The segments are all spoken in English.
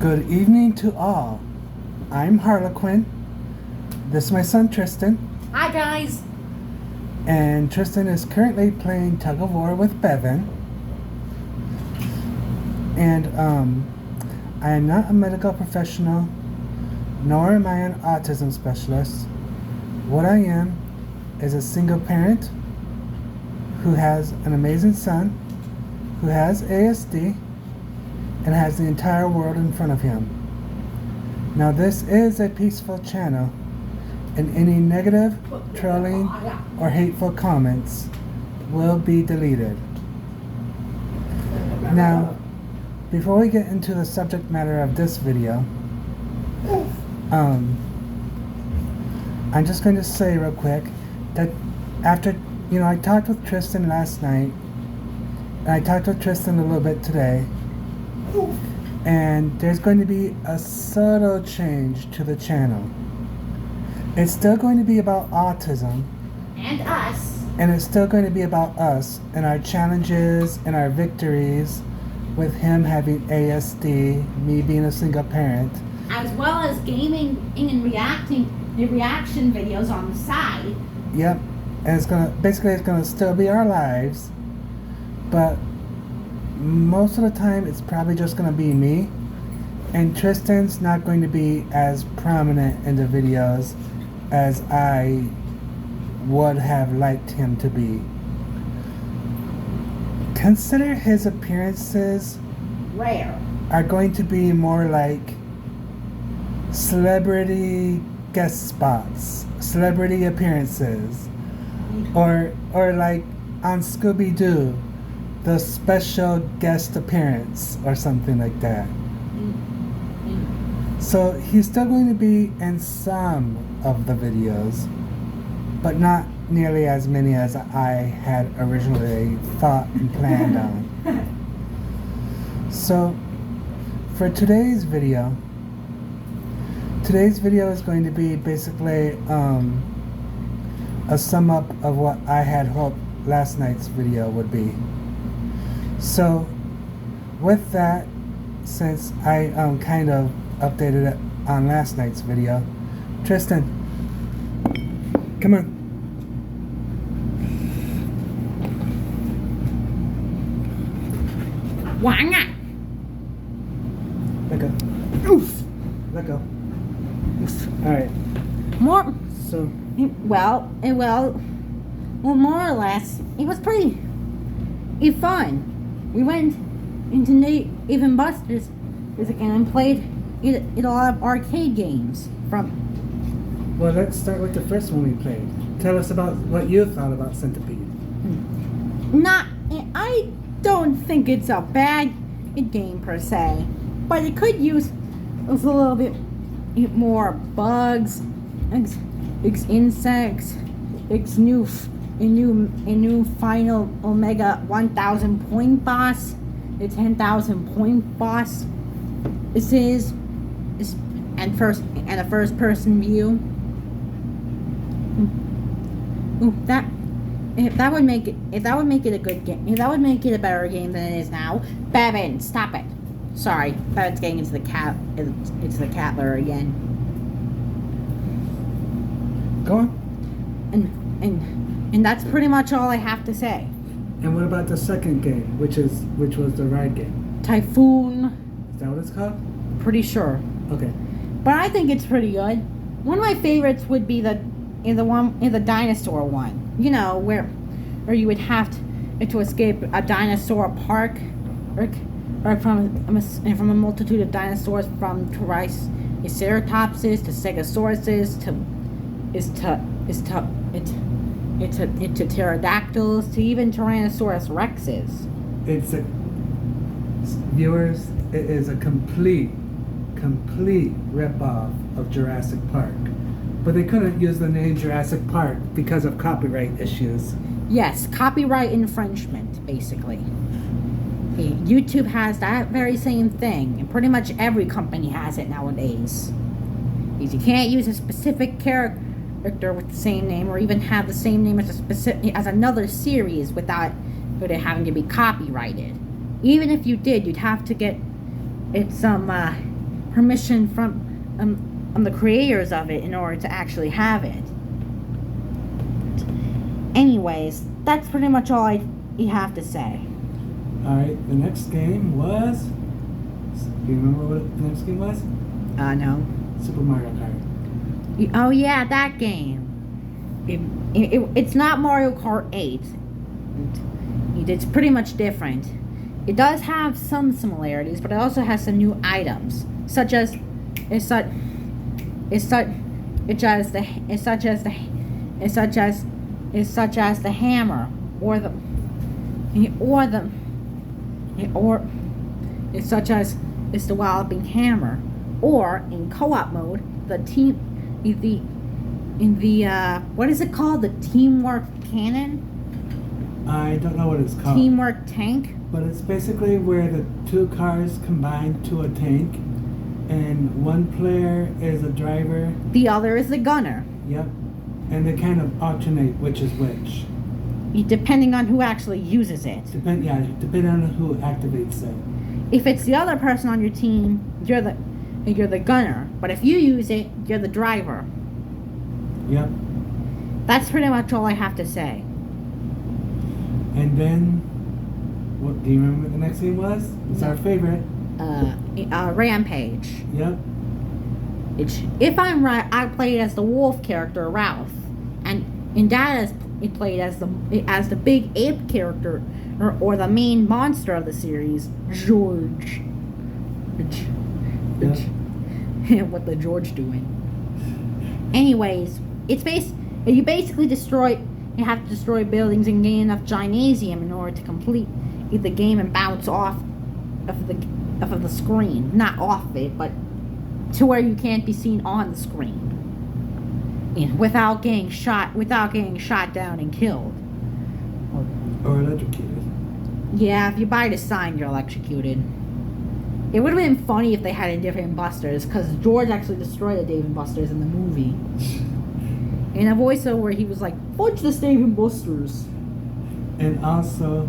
Good evening to all. I'm Harlequin. This is my son Tristan. Hi guys. And Tristan is currently playing tug of war with Bevan. And I am not a medical professional, nor am I an autism specialist. What I am is a single parent who has an amazing son who has ASD and has the entire world in front of him. Now this is a peaceful channel, and any negative, trolling, or hateful comments will be deleted. Now, before we get into the subject matter of this video, I'm just going to say real quick that after, I talked with Tristan last night, and I talked with Tristan a little bit today, and there's going to be a subtle change to the channel. It's still going to be about autism. And us. And it's still going to be about us and our challenges and our victories with him having ASD, me being a single parent. As well as gaming and reaction videos on the side. Yep. And it's gonna still be our lives, but most of the time it's probably just gonna be me, and Tristan's not going to be as prominent in the videos as I would have liked him to be. Consider his appearances Rare. are going to be more like celebrity guest spots, celebrity appearances, or like on Scooby-Doo, the special guest appearance or something like that. So he's still going to be in some of the videos, but not nearly as many as I had originally thought and planned on. So for today's video is going to be basically a sum up of what I had hoped last night's video would be. So with that, since I kind of updated it on last night's video, Tristan, come on. Why not? Let go. Oof. Let go. Alright. More. So. Well, more or less, it was pretty fun. We went into Dave and Buster's again and played a lot of arcade games from. Well, let's start with the first one we played. Tell us about what you thought about Centipede. I don't think it's a bad game per se, but it could use a little bit more bugs, insects, a new final Omega 1000 point boss, the 10,000 point boss. This is a first person view. If that would make it a good game, if that would make it a better game than it is now. Bevan, stop it. Sorry, Bevan's getting into the cattler again. Go on. And that's pretty much all I have to say. And what about the second game, which was the ride game? Typhoon. Is that what it's called? Pretty sure. Okay. But I think it's pretty good. One of my favorites would be the dinosaur one. You know, where you would have to escape a dinosaur park, or from a multitude of dinosaurs, from Triceratopses to Stegosauruses to pterodactyls to even Tyrannosaurus rexes. Viewers, it is a complete rip-off of Jurassic Park. But they couldn't use the name Jurassic Park because of copyright issues. Yes, copyright infringement, basically. YouTube has that very same thing, and pretty much every company has it nowadays. Because you can't use a specific character with the same name, or even have the same name as another series without it having to be copyrighted. Even if you did, you'd have to get some permission from the creators of it in order to actually have it. Anyways, that's pretty much all you have to say. Alright, the next game was... Do you remember what the next game was? No. Super Mario Kart. Oh yeah, that game. It's not Mario Kart 8. It's pretty much different. It does have some similarities, but it also has some new items, such as the hammer, or it's such as it's the walloping hammer, or in co-op mode, what is it called? The teamwork cannon? I don't know what it's called. Teamwork tank? But it's basically where the two cars combine to a tank, and one player is a driver. The other is the gunner. Yep. And they kind of alternate which is which. Depending on who actually uses it. Depending on who activates it. If it's the other person on your team, you're the gunner. But if you use it, you're the driver. Yep. That's pretty much all I have to say. And then, what do you remember what the next game was? It's our favorite. Rampage. Yep. If I'm right, I played as the wolf character Ralph, and Dad played as the big ape character, or the main monster of the series, George. Yep. What the George doing? Anyways, you basically you have to destroy buildings and gain enough gymnasium in order to complete the game and bounce off of the screen. Not off it, but to where you can't be seen on the screen. Without getting shot down and killed. Or electrocuted. Yeah, if you buy the sign, you're electrocuted. It would have been funny if they had a Dave & Buster's, because George actually destroyed a Dave & Buster's in the movie. In a voiceover, he was like, "Fudge this Dave & Buster's." And also,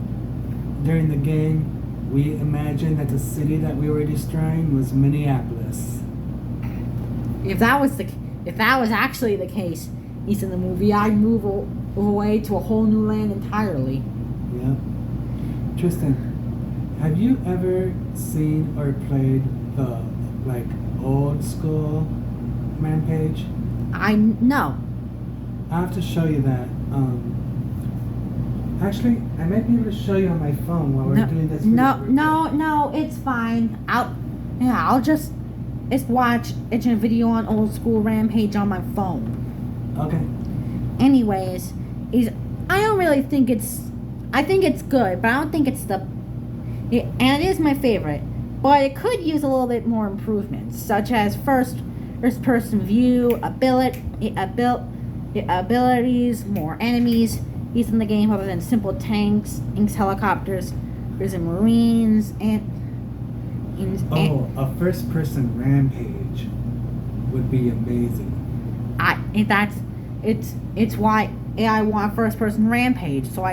during the game, we imagined that the city that we were destroying was Minneapolis. If that was actually the case, he's in the movie, I'd move away to a whole new land entirely. Yep. Tristan, have you ever seen or played the old school Rampage? No. I have to show you that. Actually, I might be able to show you on my phone while we're doing this video. No, it's fine. I'll just watch a video on old school Rampage on my phone. Okay. Anyways, I don't really think I think it's good, but I don't think it's and it is my favorite, but it could use a little bit more improvements, such as first person view, abilities, more enemies used in the game other than simple tanks, helicopters, and marines, a first person Rampage would be amazing. It's why I want first person Rampage, so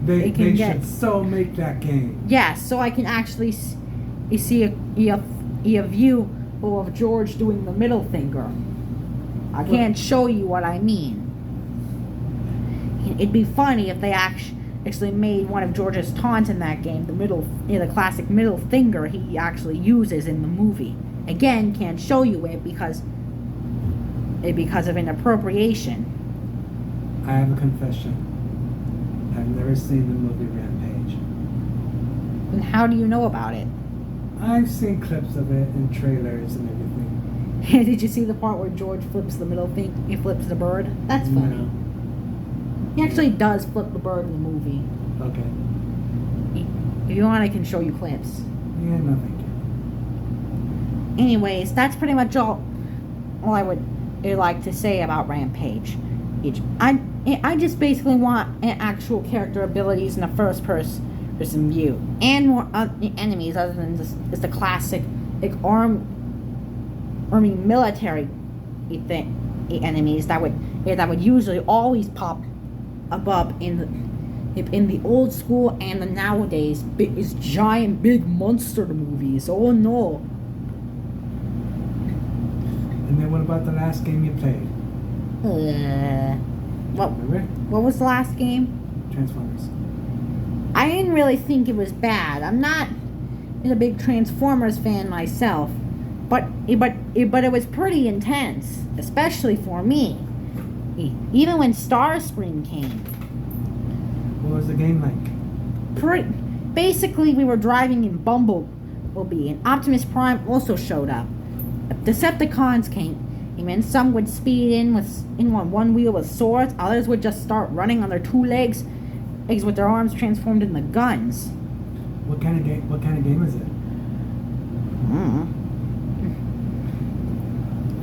They should so make that game. Yes, so I can actually see a view of George doing the middle finger. I can't show you what I mean. It'd be funny if they actually made one of George's taunts in that game, the classic middle finger he actually uses in the movie. Again, can't show you it because of inappropriation. I have a confession. I've never seen the movie Rampage. And how do you know about it? I've seen clips of it in trailers and everything. Did you see the part where George flips the middle thing? He flips the bird? That's funny. No. He actually does flip the bird in the movie. Okay. If you want, I can show you clips. Yeah, no thank you. Anyways, that's pretty much all I would like to say about Rampage. I just basically want actual character abilities in a first person view, and more enemies other than just the classic army military enemies that would usually always pop above in the old school and the nowadays giant big monster movies. Oh no. And then what about the last game you played? Remember? What was the last game? Transformers. I didn't really think it was bad. I'm not a big Transformers fan myself, but it was pretty intense, especially for me. Even when Starscream came. What was the game like? Basically, we were driving in Bumblebee, and Optimus Prime also showed up. Decepticons came, and some would speed in on one wheel with swords. Others would just start running on their two legs with their arms transformed into guns. What kind of game is it?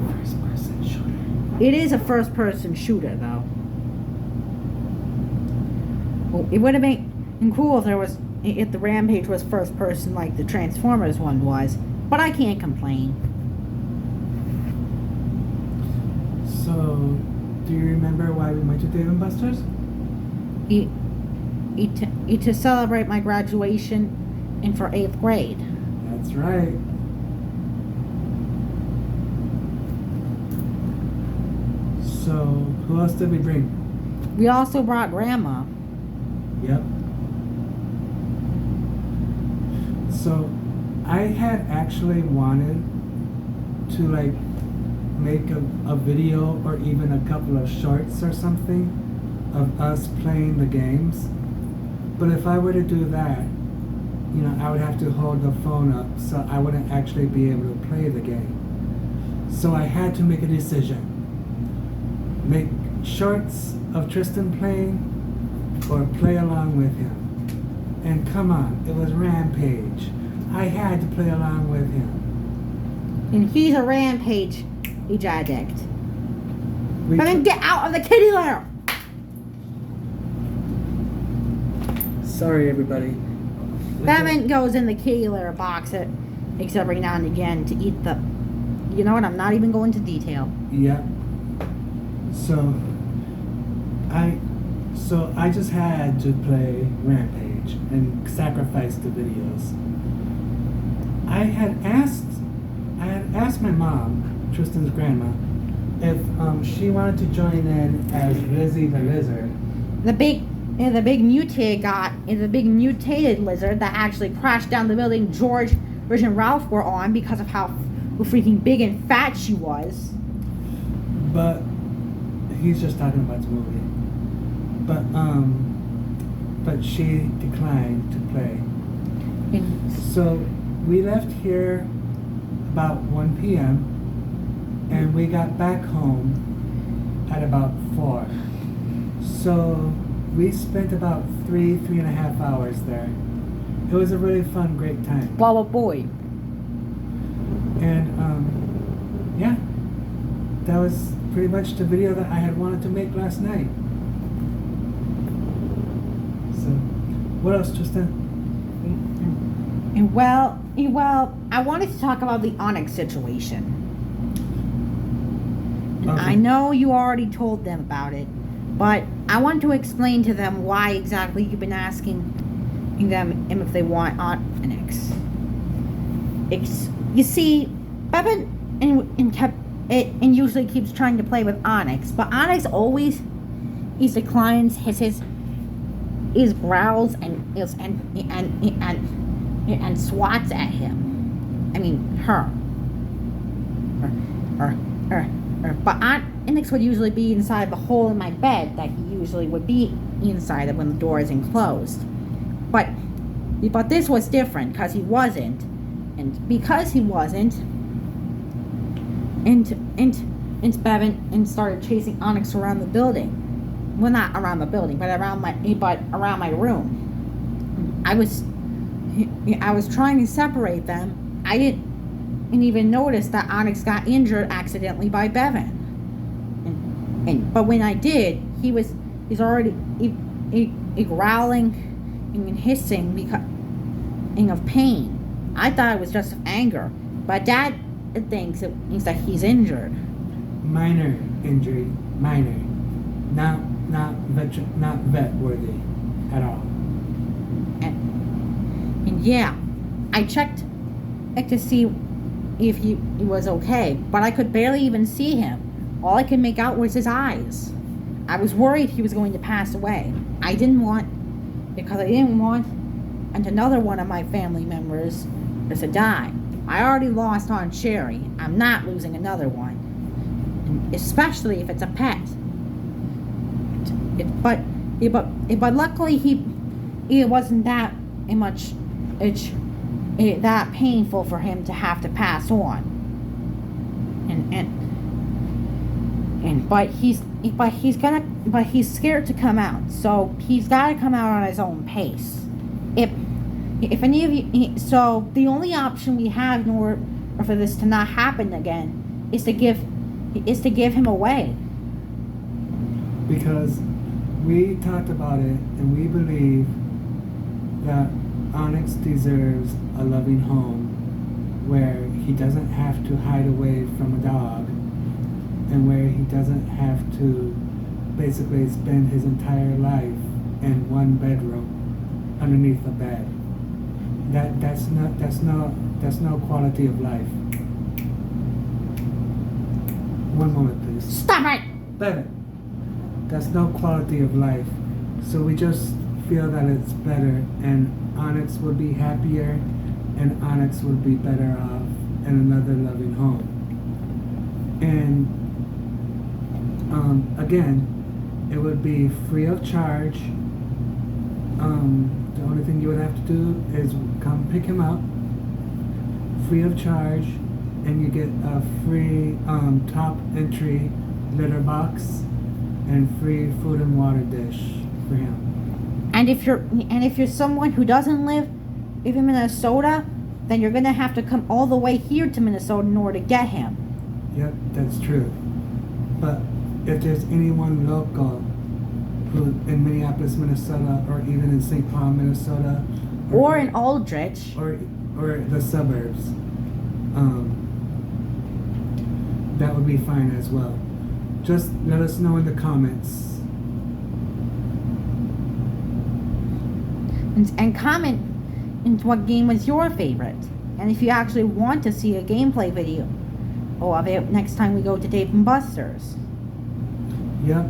First-person shooter. It is a first-person shooter, though. Well, it would have been cool if the Rampage was first-person like the Transformers one was, but I can't complain. So, do you remember why we went to Dave & Buster's? To celebrate my graduation and for 8th grade. That's right. So, who else did we bring? We also brought Grandma. Yep. So, I had actually wanted to make a video or even a couple of shorts or something of us playing the games. But if I were to do that, I would have to hold the phone up, so I wouldn't actually be able to play the game. So I had to make a decision. Make shorts of Tristan playing or play along with him. And come on, it was Rampage. I had to play along with him. And he's a Rampage addict. But then get out of the kitty litter! Sorry, everybody. Batman goes in the kitty litter box except every now and again to eat the... You know what? I'm not even going to detail. Yeah. So I just had to play Rampage and sacrifice the videos. I had asked my mom, Tristan's grandma, if she wanted to join in as Lizzie the Lizard. The big mutated lizard that actually crashed down the building George and Ralph were on because of how freaking big and fat she was. But he's just talking about the movie. But she declined to play. So we left here about 1 p.m. and we got back home at about 4. So we spent about 3.5 hours there. It was a really fun, great time. Well, boy. And yeah, that was pretty much the video that I had wanted to make last night. So, what else, Tristan? Well, I wanted to talk about the Onyx situation. Okay. I know you already told them about it, but I want to explain to them why exactly you've been asking them if they want Onyx. You see, Bevan and usually keeps trying to play with Onyx, but Onyx always declines his growls and swats at him. I mean, her. But Onyx would usually be inside the hole in my bed that he usually would be inside of when the door is enclosed. But this was different because he wasn't. And because he wasn't, and Bevan started chasing Onyx around the building. Well, not around the building, but around my room. I was trying to separate them. I didn't even notice that Onyx got injured accidentally by Bevan. But when I did, he's already growling and hissing because of pain. I thought it was just of anger, but Dad thinks that he's injured. Minor injury, minor, not vet worthy at all. And yeah, I checked to see if he was okay, but I could barely even see him. All I could make out was his eyes. I was worried he was going to pass away. Because I didn't want another one of my family members to die. I already lost Aunt Sherry. I'm not losing another one, especially if it's a pet. But luckily it wasn't that much. That painful for him to have to pass on. But he's scared to come out, so he's got to come out on his own pace. If any of you, so the only option we have in order for this to not happen again is to give him away. Because we talked about it, and we believe that Onyx deserves a loving home where he doesn't have to hide away from a dog, and where he doesn't have to basically spend his entire life in one bedroom underneath a bed. That's no quality of life. One moment, please. Stop it! Better. That's no quality of life. So we just feel that it's better, and Onyx would be happier, and Onyx would be better off in another loving home. And again, it would be free of charge. The only thing you would have to do is come pick him up, free of charge, and you get a free top entry litter box and free food and water dish for him. And if you're someone who doesn't live in Minnesota, then you're gonna have to come all the way here to Minnesota in order to get him. Yep, that's true. But if there's anyone local who in Minneapolis, Minnesota, or even in St. Paul, Minnesota, or in Aldrich, or the suburbs, that would be fine as well. Just let us know in the comments. and comment into what game was your favorite, and if you actually want to see a gameplay video of it next time we go to Dave and Buster's. Yep.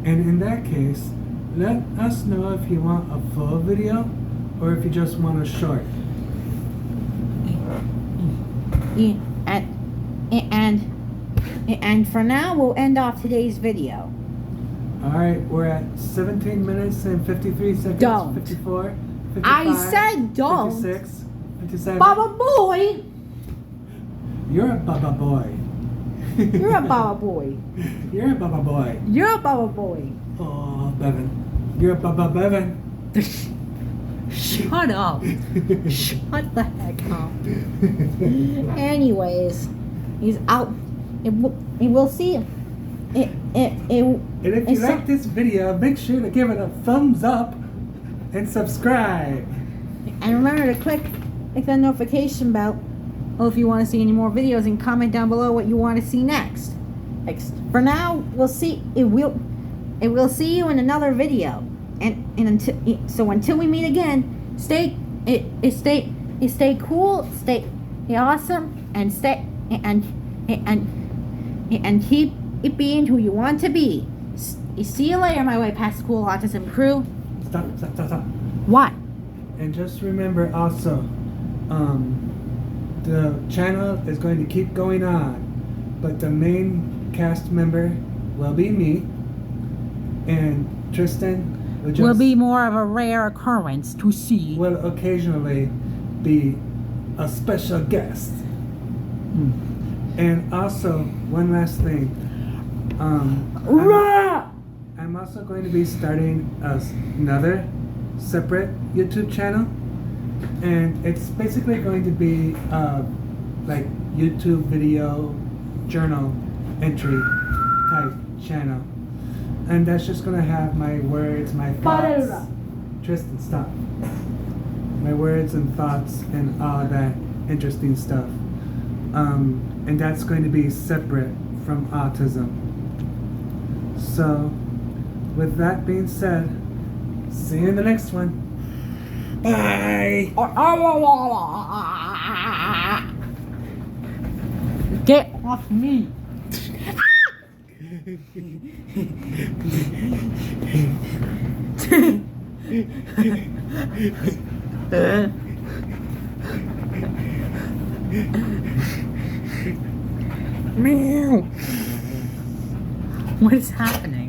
And in that case, let us know if you want a full video or if you just want a short. And for now, we'll end off today's video. Alright, we're at 17 minutes and 53 seconds. Don't. 54, 55, I said don't. 56, 57. Baba boy! You're a Baba boy. You're a Baba boy. You're a Baba boy. You're a Baba boy. Oh, Bevan. You're a Baba Bevan. Shut up. Shut the heck up. Anyways, he's out. We'll see. And if you like this video, make sure to give it a thumbs up and subscribe. And remember to click the notification bell if you want to see any more videos, and comment down below what you want to see next. For now, we'll see. It will see you in another video. And until we meet again, stay cool, stay awesome, and keep being who you want to be. See you later, my way past cool autism crew. Stop. What? And just remember also, the channel is going to keep going on, but the main cast member will be me, and Tristan will be more of a rare occurrence to see. Will occasionally be a special guest. And also, one last thing. I'm also going to be starting another separate YouTube channel, and it's basically going to be like YouTube video journal entry type channel, and that's just going to have my words, my thoughts. Tristan, stop. My words and thoughts and all that interesting stuff, and that's going to be separate from autism. So, with that being said, see you in the next one. Bye! Get off me. Meow. What is happening?